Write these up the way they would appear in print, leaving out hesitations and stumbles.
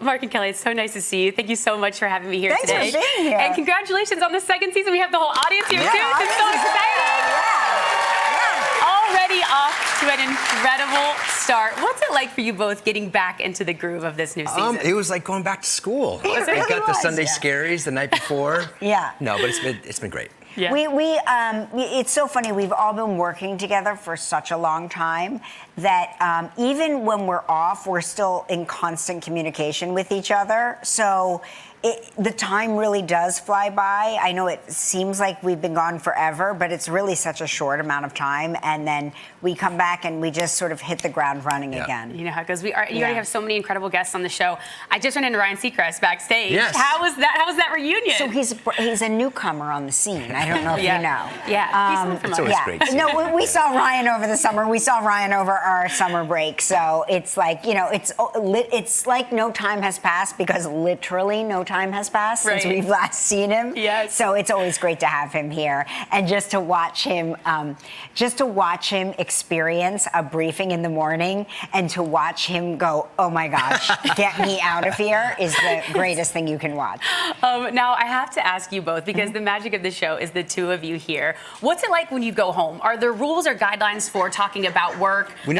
Mark and Kelly, it's so nice to see you. Thank you so much for having me here Thanks today. for being here. And congratulations on the second season. We have the whole audience here too. It's so exciting. Already off to an incredible start. What's it like for you both getting back into the groove of this new season? It was like going back to school. It I really got the was, Sunday yeah. scaries the night before. Yeah. No, but it's been great. Yeah. It's so funny. We've all been working together for such a long time that even when we're off, we're still in constant communication with each other. So the time really does fly by. I know it seems like we've been gone forever, but it's really such a short amount of time. And then we come back and we just sort of hit the ground running again. You know how it goes. You already have so many incredible guests on the show. I just ran into Ryan Seacrest backstage. Yes. How was that reunion? So he's a newcomer on the scene. I don't know if you know. Yeah, he's It's always great to see No, we saw Ryan over the summer. We saw Ryan over our summer break. So it's like, it's like no time has passed because literally no time has passed since we've last seen him. Yes. So it's always great to have him here and just to watch him experience a briefing in the morning and to watch him go, oh my gosh, get me out of here is the greatest thing you can watch. Now I have to ask you both because the magic of the show is the two of you here. What's it like when you go home? Are there rules or guidelines for talking about work? We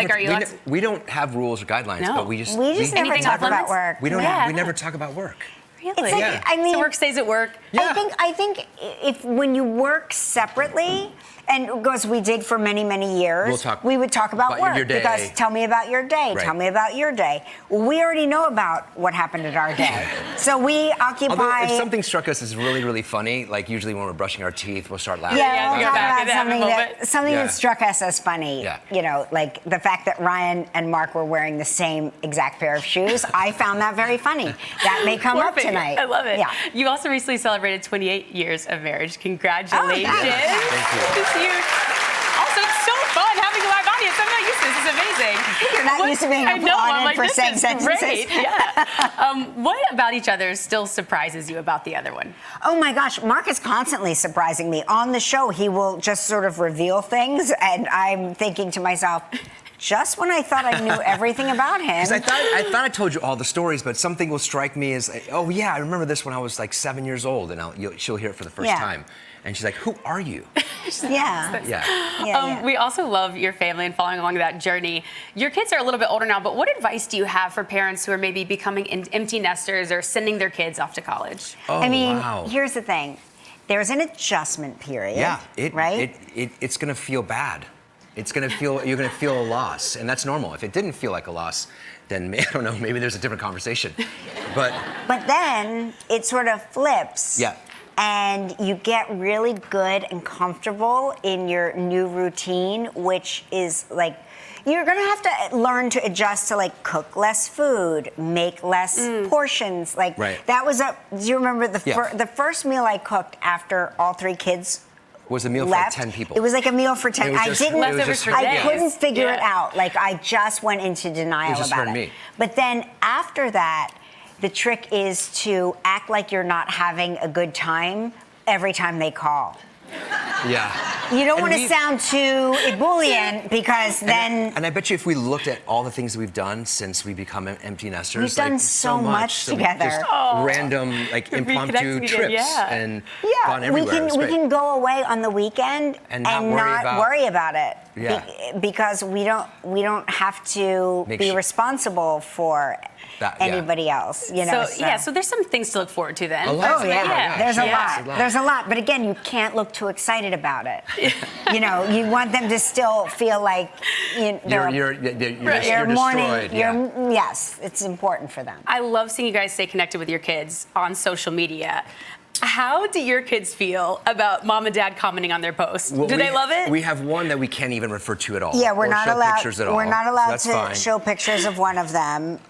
don't have rules or guidelines, but we just never talk about work. We never talk about work. Really? It's like, I mean, so work stays at work. Yeah. I think if when you work separately, and because we did for many, many years, we would talk about work. Your day. Because tell me about your day. Right. Tell me about your day. Well, we already know about what happened at our day. So we occupy. Although if something struck us as really, really funny, like usually when we're brushing our teeth, we'll start laughing. Yeah, we'll go talk back about to that something that struck us as funny. Yeah. You know, like the fact that Ryan and Mark were wearing the same exact pair of shoes. I found that very funny. That may come up tonight. I love it. Yeah. You also recently celebrated 28 years of marriage. Congratulations. Oh, thank you. This year. Also, it's so fun having a live audience. I'm not used to this. This is amazing. You're not used to being applauded for saying sentences. Great. Yeah. What about each other still surprises you about the other one? Oh my gosh, Mark is constantly surprising me. On the show, he will just sort of reveal things, and I'm thinking to myself, just when I thought I knew everything about him. Because I thought I told you all the stories, but something will strike me as, oh yeah, I remember this when I was like 7 years old, and she'll hear it for the first time. And she's like, who are you? We also love your family and following along that journey. Your kids are a little bit older now, but what advice do you have for parents who are maybe becoming empty nesters or sending their kids off to college? Oh, I mean, wow. here's the thing. There's an adjustment period, right? It's going to feel bad. You're going to feel a loss, and that's normal. If it didn't feel like a loss, then I don't know, maybe there's a different conversation. But then it sort of flips. Yeah. And you get really good and comfortable in your new routine, which is like, you're gonna have to learn to adjust to like cook less food, make less portions. Like that was do you remember the first meal I cooked after all three kids was a meal left? for 10 people. It was like a meal for 10. I couldn't figure Yeah. it out. Like I just went into denial about it. But then after that, the trick is to act like you're not having a good time every time they call. Yeah. You don't want to sound too ebullient because then... And I bet you if we looked at all the things that we've done since we become empty nesters... We've done so much together. Just random, like, impromptu trips and gone everywhere. We can go away on the weekend and not worry about it. Because we don't have to be responsible for anybody else, you know. So there's some things to look forward to then. There's a lot. There's a lot, but again, you can't look too excited about it. You know, you want them to still feel like you're destroyed. Yes, it's important for them. I love seeing you guys stay connected with your kids on social media. How do your kids feel about mom and dad commenting on their posts? Do they love it? We have one that we can't even refer to at all. Yeah, we're not allowed. Pictures at all. We're not allowed to show pictures of one of them.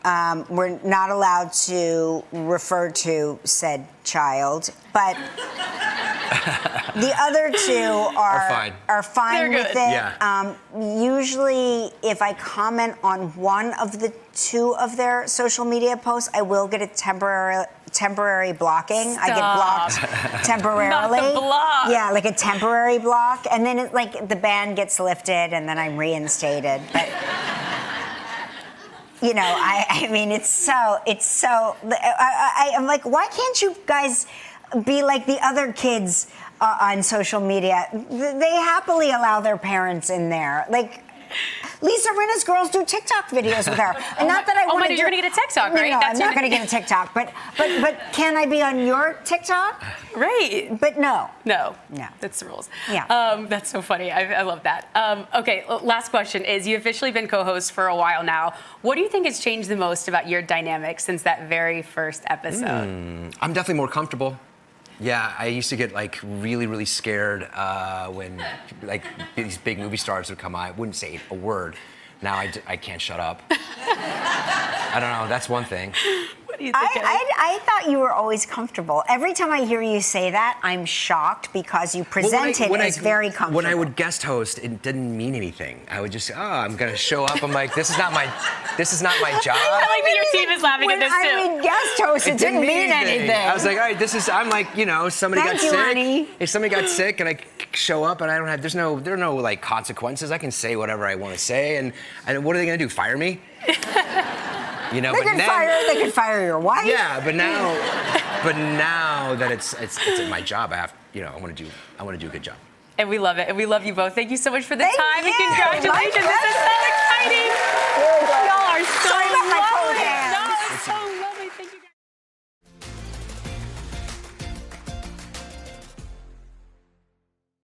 We're not allowed to refer to said child, but the other two are fine with it. Yeah. Usually, if I comment on one of the two of their social media posts, I will get a temporary blocking. Stop. I get blocked temporarily. Not the block. Yeah, like a temporary block, and then the ban gets lifted, and then I'm reinstated. But you know, I mean, it's so. I'm like, why can't you guys be like the other kids on social media? They happily allow their parents in there, like. Lisa Rinna's girls do TikTok videos with her. And not that I want to. You're gonna get a TikTok, right? No, I'm not gonna get a TikTok. But can I be on your TikTok? Right. But no. No. No. That's the rules. Yeah. That's so funny. I love that. Okay, last question is, you've officially been co-host for a while now. What do you think has changed the most about your dynamic since that very first episode? I'm definitely more comfortable. Yeah, I used to get like really, really scared when like these big movie stars would come on. I wouldn't say a word. Now I can't shut up. I don't know. That's one thing. What do you think? I thought you were always comfortable. Every time I hear you say that, I'm shocked because you present it as very comfortable. When I would guest host, it didn't mean anything. I would just say, I'm gonna show up. I'm like, this is not my job. I like that your team is laughing at this too. When I would guest host, it didn't mean anything. I was like, all right, I'm like, you know, somebody got sick. Honey. If somebody got sick and I show up and I don't have, there are no like consequences. I can say whatever I want to say, and what are they gonna do? Fire me? You know, they could fire your wife. Yeah, but now that it's my job, I want to do a good job. And we love it, and we love you both. Thank you so much for the Thank time, you. and congratulations. This is so exciting. Y'all are so Sorry about my cold lovely. hands. No, it's so